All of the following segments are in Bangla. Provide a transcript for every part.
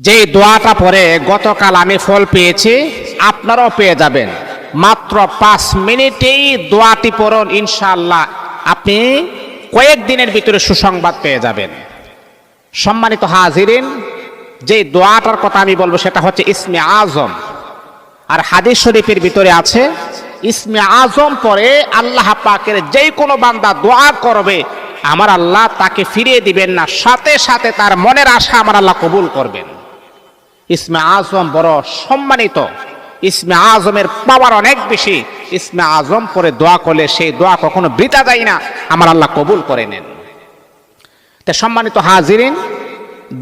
যে দোয়াটা পরে গতকাল আমি ফল পেয়েছি, আপনারাও পেয়ে যাবেন। মাত্র 5 মিনিটেই দোয়াটি পড়ুন, ইনশাআল্লাহ আপনি কয়েকদিনের ভিতরে সুসংবাদ পেয়ে যাবেন। সম্মানিত হাজিরিন, যে দোয়াটার কথা আমি বলবো সেটা হচ্ছে ইসমে আজম। আর হাদিস শরীফের ভিতরে আছে, ইসমে আজম পরে আল্লাহ পাকের যেই কোনো বান্দা দোয়া করবে, আমার আল্লাহ তাকে ফিরিয়ে দিবেন না, সাথে সাথে তার মনের আশা আমার আল্লাহ কবুল করবেন। ইসমে আজম বড় সম্মানিত, ইসমে আজমের পাওয়ার অনেক বেশি। ইসমে আজম পরে দোয়া করলে সেই দোয়া কখনো বৃথা যায় না, আমার আল্লাহ কবুল করে নেন। তো সম্মানিত হাজিরিন,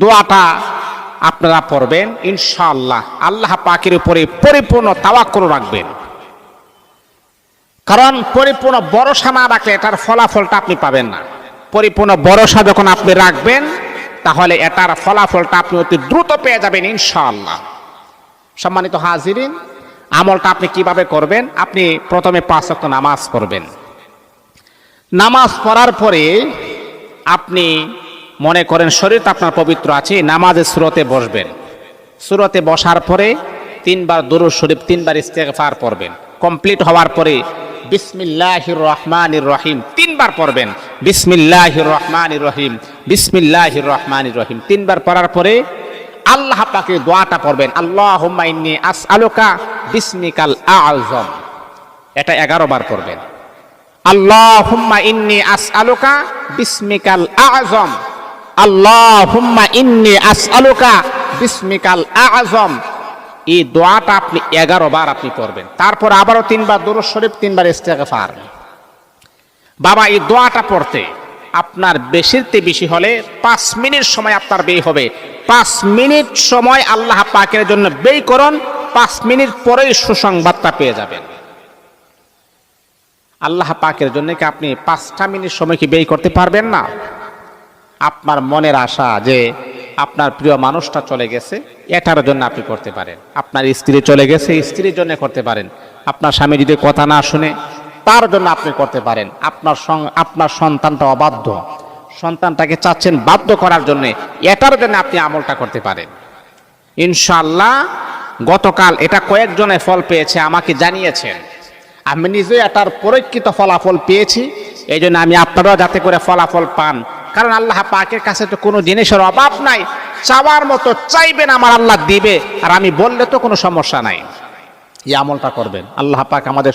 দোয়াটা আপনারা পড়বেন ইনশাআল্লাহ। আল্লাহ পাকের উপরে পরিপূর্ণ তাওয়াক্কুল রাখবেন, কারণ পরিপূর্ণ ভরসা না রাখলে এটার ফলাফলটা আপনি পাবেন না। পরিপূর্ণ ভরসা যখন আপনি রাখবেন, তাহলে এটার ফলাফলটা আপনি অতি দ্রুত পেয়ে যাবেন ইনশাআল্লাহ। সম্মানিত হাজিরিন, আমলটা আপনি কিভাবে করবেন? আপনি প্রথমে 5 ওয়াক্ত নামাজ পড়বেন। নামাজ পড়ার পরে আপনি মনে করেন শরীরটা আপনার পবিত্র আছে, নামাজের সূরাতে বসবেন। সূরাতে বসার পরে 3 বার দুরূদ শরীফ, 3 বার ইস্তেগফার পড়বেন। কমপ্লিট হওয়ার পরে বিসমিল্লাহির রহমানির রহিম 3 বার পড়বেন। বিসমিল্লাহির রহমানির রহিম, বিসমিল্লাহির রহমানির রহিম 3 বার পড়ার পরে আল্লাহ পাকের দোয়াটা পড়বেন, আল্লাহুম্মা ইন্নী আসআলুকা বিসমিকাল আযম। এটা 11 বার পড়বেন। আল্লাহুম্মা ইন্নী আসআলুকা বিসমিকাল আযম, আল্লাহুম্মা ইন্নী আসআলুকা বিসমিকাল আযম। এই দোয়াটা আপনি 11 বার আপনি পড়বেন। তারপর আবারও 3 বার দুরূদ শরীফ, 3 বার ইস্তেগফার। বাবা, এই দোয়াটা পড়তে আপনার বেশিতে বেশি হলে 5 মিনিট সময় আপনার ব্যয় হবে। 5 মিনিট সময় আল্লাহ পাকের জন্য ব্যয় করুন, 5 মিনিট পরেই সুসংবাদটা পেয়ে যাবেন। আল্লাহ পাকের জন্য কি আপনি 5টা মিনিট সময় কি ব্যয় করতে পারবেন না? আপনার মনের আশা যে আপনার প্রিয় মানুষটা চলে গেছে, এটার জন্য আপনি করতে পারেন। আপনার স্ত্রী চলে গেছে, স্ত্রীর জন্য করতে পারেন। আপনার স্বামী যদি কথা না শুনে, তার জন্য আপনি করতে পারেন। আপনার সন্তানটা অবাধ্য, সন্তানটাকে চাচ্ছেন বাধ্য করার জন্য, এটার জন্য আপনি আমলটা করতে পারেন ইনশাআল্লাহ। গতকাল এটা কয়েকজনে ফল পেয়েছে, আমাকে জানিয়েছেন। আমি নিজে এটার পরীক্ষিত ফলাফল পেয়েছি। এই জন্য আমি আপনারাও যাতে করে ফলাফল পান, কারণ আল্লাহ পাকের কাছে তো কোনো জিনিসের অভাব নাই। চাওয়ার মতো চাইবেন, আমার আল্লাহ দিবে। আর আমি বললে তো কোনো সমস্যা নাই। এই আমলটা করবেন। আল্লাহ পাক আমাদের